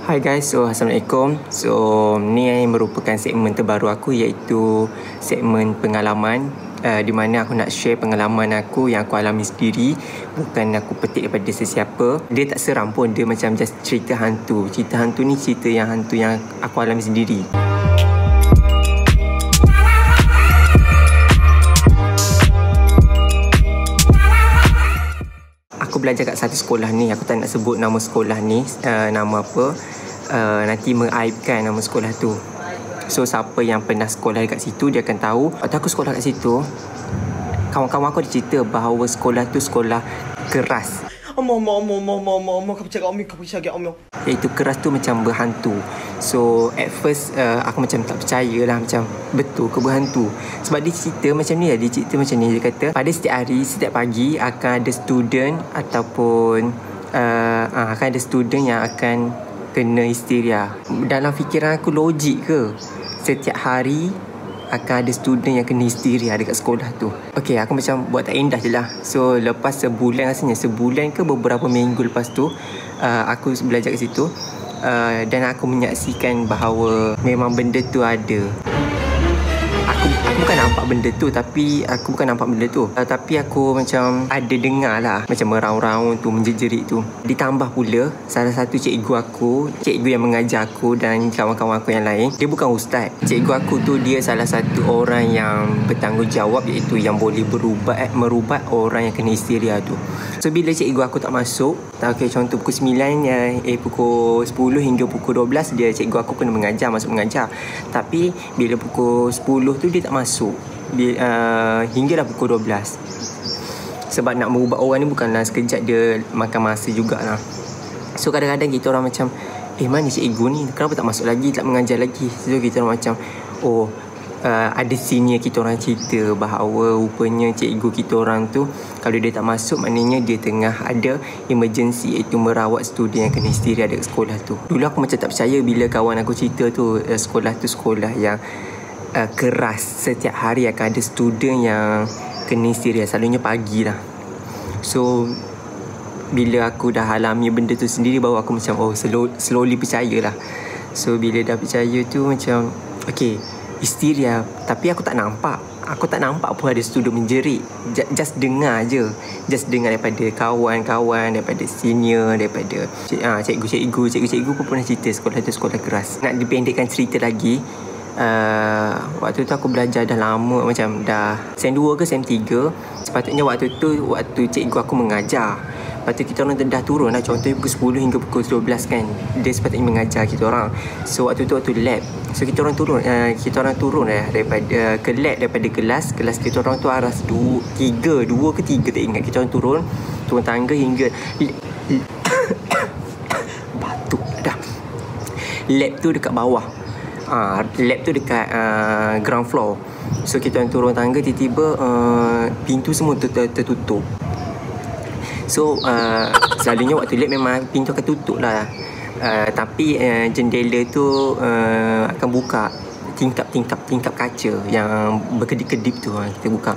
Hai guys, Assalamualaikum. Ni merupakan segmen terbaru aku, iaitu segmen pengalaman, di mana aku nak share pengalaman aku yang aku alami sendiri. Bukan aku petik daripada sesiapa. Dia tak seram pun, dia macam just cerita hantu. Cerita hantu ni cerita yang hantu yang aku alami sendiri. Aku belajar kat satu sekolah ni. Aku tak nak sebut nama sekolah ni, nama apa. Nanti mengaibkan nama sekolah tu. So siapa yang pernah sekolah dekat situ, dia akan tahu. Waktu aku sekolah kat situ, kawan-kawan aku ada cerita bahawa sekolah tu sekolah keras. Iaitu keras tu macam berhantu. So at first aku macam tak percaya lah, macam betul ke berhantu. Sebab dia cerita macam ni lah. Dia cerita macam ni. Dia kata pada setiap hari, setiap pagi akan ada student ataupun akan ada student yang akan kena histeria. Dalam fikiran aku, logik ke setiap hari akan ada student yang kena histeria dekat sekolah tu? Okay, aku macam buat tak indah je lah. So lepas sebulan, rasanya sebulan ke beberapa minggu lepas tu, aku belajar kat situ, dan aku menyaksikan bahawa memang benda tu ada. Aku bukan nampak benda tu, tapi aku macam ada dengar lah, macam meraung-raung tu, menjerit tu. Ditambah pula salah satu cikgu yang mengajar aku dan kawan-kawan aku yang lain, dia bukan ustaz. Cikgu aku tu dia salah satu orang yang bertanggungjawab, iaitu yang boleh merubat orang yang kena histeria tu. So bila cikgu aku tak masuk, contoh pukul 9, pukul 10 hingga pukul 12, dia cikgu aku kena masuk mengajar. Tapi bila pukul 10 tu dia tak masuk, hinggalah pukul 12. Sebab nak merubah orang ni bukanlah sekejap, dia makan masa jugalah. So kadang-kadang kita orang macam, mana cikgu ni, kenapa tak masuk lagi, tak mengajar lagi. So kita orang macam, ada senior kita orang cerita bahawa rupanya cikgu kita orang tu, kalau dia tak masuk, maknanya dia tengah ada emergency, iaitu merawat student yang kena histeria dekat sekolah tu. Dulu aku macam tak percaya bila kawan aku cerita tu, sekolah tu sekolah yang keras. Setiap hari akan ada student yang kena histeria, selalunya pagi lah. So bila aku dah alami benda tu sendiri, baru aku macam slowly percayalah. So bila dah percaya tu macam histeria, tapi aku tak nampak pun ada student menjerit. Just dengar daripada kawan-kawan, daripada senior, daripada cikgu pun pernah cerita sekolah tu sekolah keras. Nak dipendekkan cerita lagi, waktu tu aku belajar dah lama, macam dah SEM 2 ke SEM 3. Sepatutnya waktu cikgu aku mengajar. Lepas tu kita orang dah turun lah, contohnya pukul 10 hingga pukul 12 kan, dia sepatutnya mengajar kita orang. So waktu lab. So kita orang turun daripada ke lab, daripada kelas kita orang tu arah 2 ke 3 tak ingat. Kita orang turun tangga hingga batuk dah. Lab tu dekat bawah. Lab tu dekat ground floor. So kita orang turun tangga, tiba-tiba pintu semua tertutup. So selalunya waktu lab memang pintu akan tutup lah, tapi jendela tu akan buka, tingkap kaca yang berkedip-kedip tu kita buka.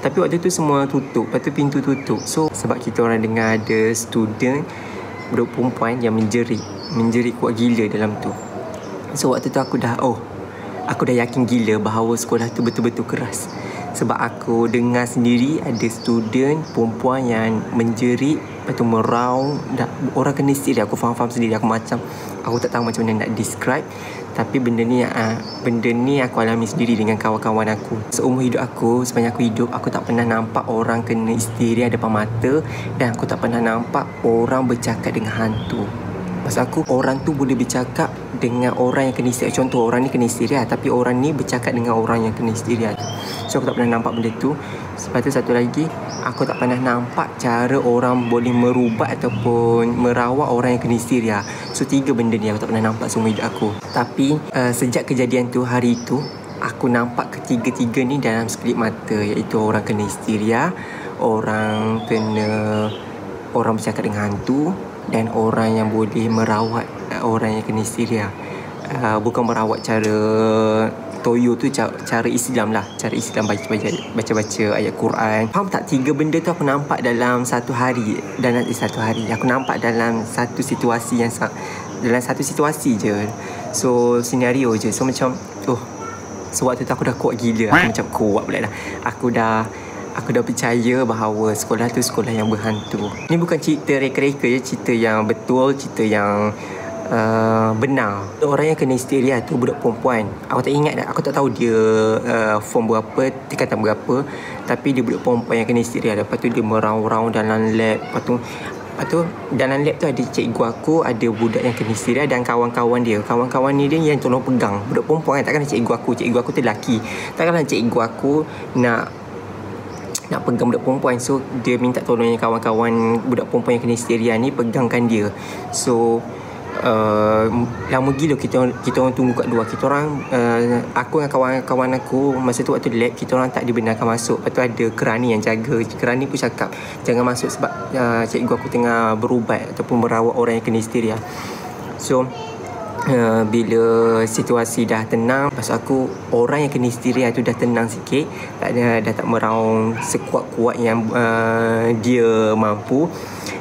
Tapi waktu tu semua tutup, lepas tu pintu tutup. So sebab kita orang dengar ada student budak perempuan yang menjerit kuat gila dalam tu. So waktu tu aku dah yakin gila bahawa sekolah tu betul-betul keras. Sebab aku dengar sendiri ada student perempuan yang menjerit, lepas tu meraung, orang kena histeria. Aku faham sendiri. Aku tak tahu macam mana nak describe. Tapi benda ni aku alami sendiri dengan kawan-kawan aku. Seumur hidup aku, sepanjang aku hidup, aku tak pernah nampak orang kena histeria depan mata. Dan aku tak pernah nampak orang bercakap dengan hantu. Maksud aku, orang tu boleh bercakap dengan orang yang kena histeria. Contoh, orang ni kena histeria, tapi orang ni bercakap dengan orang yang kena histeria. So aku tak pernah nampak benda tu. Lepas tu satu lagi, aku tak pernah nampak cara orang boleh merubat ataupun merawat orang yang kena histeria. So 3 benda ni aku tak pernah nampak seumur hidup aku. Tapi sejak kejadian tu, hari tu, aku nampak ketiga-tiga ni dalam sekelip mata. Iaitu orang kena histeria, orang bercakap dengan hantu, dan orang yang boleh merawat orang yang kena histeria. Bukan merawat cara toyo tu, cara Islam lah. Cara Islam baca-baca ayat Quran. Faham tak? 3 benda tu aku nampak dalam satu hari. Aku nampak dalam satu situasi yang dalam satu situasi je. So senario je. So macam sewaktu tu aku dah kuat gila. Aku macam kuat pula dah. Aku dah percaya bahawa sekolah tu sekolah yang berhantu. Ni bukan cerita reka-reka je, cerita yang betul, cerita yang benar. Orang yang kena histeria tu budak perempuan. Aku tak ingat dah. Aku tak tahu dia form berapa, tingkatan berapa. Tapi dia budak perempuan yang kena histeria. Lepas tu dia meraung-raung dalam lab. Lepas tu dalam lab tu ada cikgu aku, ada budak yang kena histeria dan kawan-kawan dia. Kawan-kawan ni dia yang tolong pegang. Budak perempuan kan, takkan cikgu aku. Cikgu aku tu lelaki. Takkanlah cikgu aku nak pegang budak perempuan. So dia minta tolongnya kawan-kawan budak perempuan yang kena histeria ni pegangkan dia. So lama gila kita orang tunggu kat luar. Kita orang aku dengan kawan-kawan aku masa tu waktu lab, kita orang tak dibenarkan masuk. Lepas tu ada kerani yang jaga. Kerani pun cakap jangan masuk sebab cikgu aku tengah berubat ataupun merawat orang yang kena histeria. So bila situasi dah tenang, pas aku orang yang kena histeria tu dah tenang sikit, dah tak meraung sekuat-kuat yang dia mampu,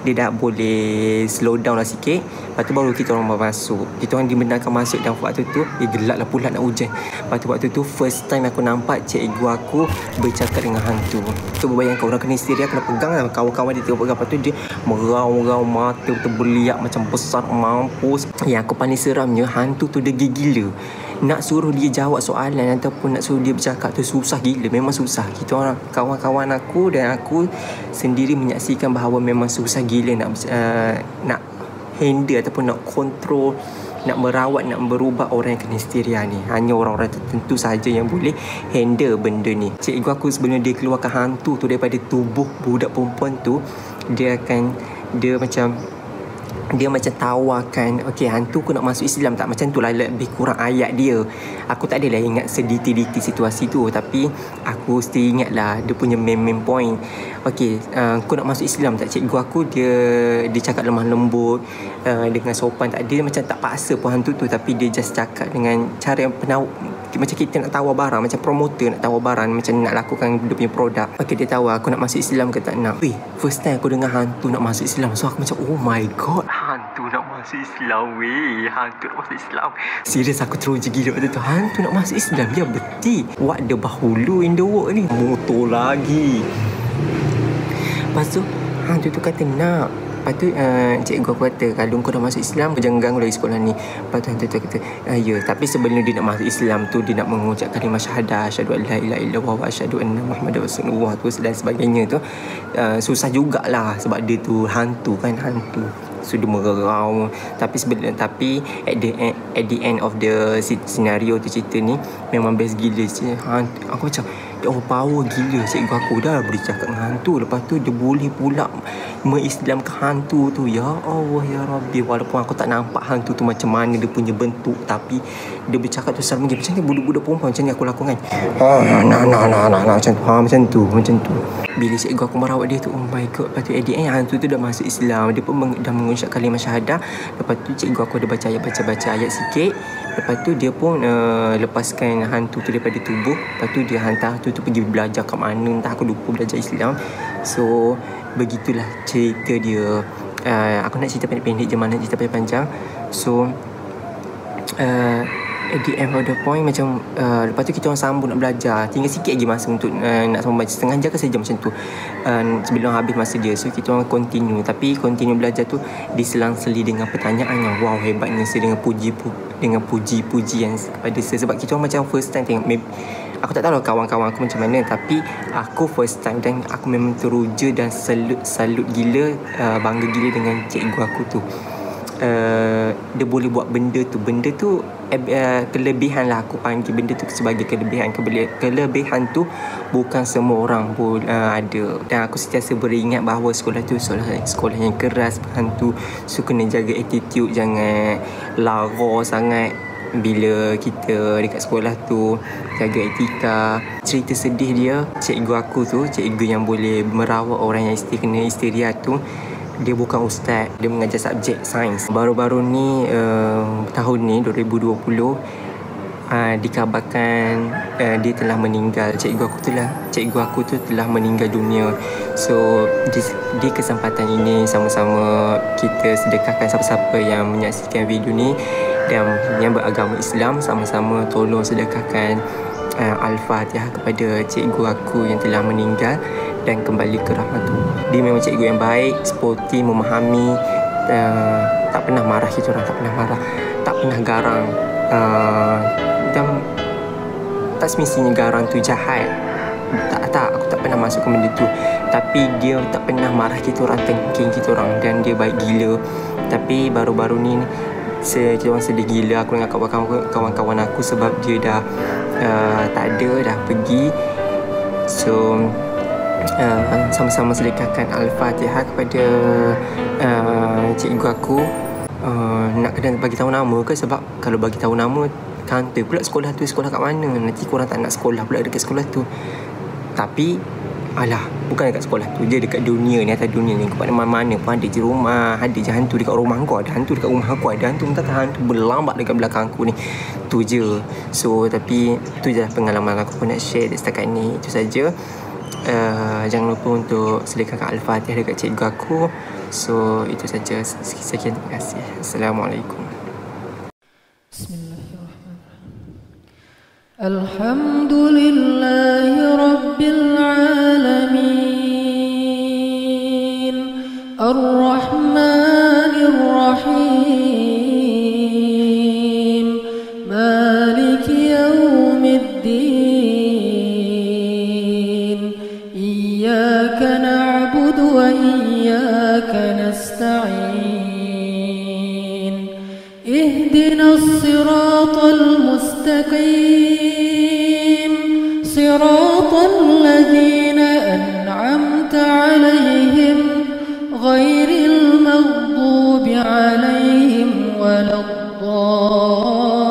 dia dah boleh slow down lah sikit. Lepas tu baru kita orang masuk. Kita orang dibenarkan masuk dan waktu tu gelap lah pula nak hujan. Lepas tu waktu tu first time aku nampak cikgu aku bercakap dengan hantu. Tu bayangkan orang kena histeria kena pegang lah. Kawan-kawan dia tengok pegang. Lepas tu dia meraung-raung, mata terbeliak macam besar mampus. Yang aku paling seramnya, hantu tu dia gila. Nak suruh dia jawab soalan ataupun nak suruh dia bercakap tu susah gila. Memang susah. Kita orang, kawan-kawan aku dan aku sendiri menyaksikan bahawa memang susah gila nak handle ataupun nak kontrol, nak merawat, nak berubah orang yang kena histeria ni. Hanya orang-orang tertentu sahaja yang boleh handle benda ni. Cikgu aku sebelum dia keluarkan hantu tu daripada tubuh budak perempuan tu, dia macam tawarkan, okey, hantu aku nak masuk Islam tak? Macam tu lah lebih kurang ayat dia. Aku tak adalah ingat sedetail-detail situasi tu, tapi aku still ingat lah dia punya main point. Okey, aku nak masuk Islam tak? Cikgu aku dia cakap lemah lembut, dengan sopan. Dia macam tak paksa pun hantu tu, tapi dia just cakap dengan cara yang macam kita nak tawar barang, macam promoter nak tawar barang, macam nak lakukan dia punya produk. Okey, dia tawar aku nak masuk Islam ke tak nak. First time aku dengar hantu nak masuk Islam. So aku macam oh my god, hantu nak masuk Islam hantu nak masuk Islam. Serius aku teruja gila waktu tu. Hantu nak masuk Islam, ya betul. What the bahulu in the world ni. Motor lagi. Lepas tu hantu tu kata nak. Lepas tu cikgu aku kata kalau kau dah masuk Islam, kau jangan ganggu lagi sekolah ni. Lepas tu hantu tu kata ya, tapi sebelum dia nak masuk Islam tu, dia nak mengucap kalimah syahadah, asyhadu an la ilaha illallah wa asyhadu anna muhammadar rasulullah tu dan sebagainya tu. Susah jugalah sebab dia tu hantu kan, hantu. So dia meraung. Tapi at the end of the scenario tu, cerita ni memang best gila. Aku macam power gila. Cikgu aku dah boleh cakap dengan hantu, lepas tu dia boleh pula mengislamkan hantu tu. Ya Allah ya Rabbi. Walaupun aku tak nampak hantu tu macam mana dia punya bentuk, tapi dia bercakap tu sama macam ni. Budak-budak perempuan macam ni aku lakukan. Macam tu. Bila cikgu aku merawat dia tu, oh my god. Lepas tu at the end hantu tu dah masuk Islam. Dia pun dah mengucap kalimah syahadah. Lepas tu cikgu aku ada baca ayat sikit. Lepas tu dia pun lepaskan hantu tu daripada tubuh. Lepas tu dia hantar hantu tu pergi belajar kat mana, entah aku lupa, belajar Islam. So begitulah cerita dia. Aku nak cerita pendek-pendek je, mana cerita panjang. So at the end of the point macam lepas tu kita orang sambung nak belajar. Tinggal sikit lagi masa untuk nak sambung baca, setengah jam ke sejam macam tu sebelum habis masa dia. So kita orang continue. Tapi continue belajar tu diselang-seli dengan pertanyaan yang wow hebatnya saya, dengan puji-pujian kepada saya. Sebab kita orang macam first time tengok. Aku tak tahu kawan-kawan aku macam mana, tapi aku first time dan aku memang teruja dan salut gila, bangga gila dengan cikgu aku tu. Dia boleh buat benda tu kelebihan lah aku panggil benda tu sebagai kelebihan. Kelebihan tu bukan semua orang pun ada. Dan aku sentiasa beringat bahawa sekolah tu sekolah yang keras, hantu. So kena jaga attitude, jangan lara sangat bila kita dekat sekolah tu, jaga etika. Cerita sedih dia, cikgu aku tu, cikgu yang boleh merawat orang yang kena histeria tu, dia bukan ustaz, dia mengajar subjek sains. Baru-baru ni tahun ni 2020 dikabarkan dia telah meninggal. Cikgu aku tu telah meninggal dunia. So di kesempatan ini sama-sama kita sedekahkan siapa-siapa yang menyaksikan video ni dan yang beragama Islam, sama-sama tolong sedekahkan Al-Fatihah kepada cikgu aku yang telah meninggal dan kembali ke rahmatullah. Dia memang cikgu yang baik, sporty, memahami, tak pernah marah kita orang, tak pernah marah, tak pernah garang, dan tak semestinya garang tu jahat. Tak, aku tak pernah masuk ke benda tu. Tapi dia tak pernah marah kita orang, tengking kita orang, dan dia baik gila. Tapi baru-baru ni kita orang sedih gila, aku dengan kawan-kawan aku, sebab dia dah tak ada, dah pergi. So sama-sama sedekahkan Al-Fatihah kepada cikgu aku. Nak kena bagi tahu nama ke? Sebab kalau bagi tahu nama, kantoi pula sekolah tu, sekolah kat mana, nanti korang tak nak sekolah pula dekat sekolah tu. Tapi alah, bukan dekat sekolah tu je, dekat dunia ni, atas dunia ni, kat mana-mana pun ada je rumah, ada je hantu. Dekat rumah kau ada hantu, dekat rumah aku ada hantu, entah hantu berlambat dekat belakang aku ni. Tu je. So tapi tu je lah pengalaman aku nak share setakat ni. Itu saja. Jangan lupa untuk sedekahkan Al-Fatihah dekat cikgu aku. So itu saja. Sekian, terima kasih. Assalamualaikum. Alhamdulillahi Rabbil Alamin, Ar-Rahmanir Rahim, Maliki Yawmiddin, Iyyaka na'budu wa iyyaka nasta'in, Ihdinas siratal mustaqim, صراط الذين أنعمت عليهم غير المغضوب عليهم ولا الضالين.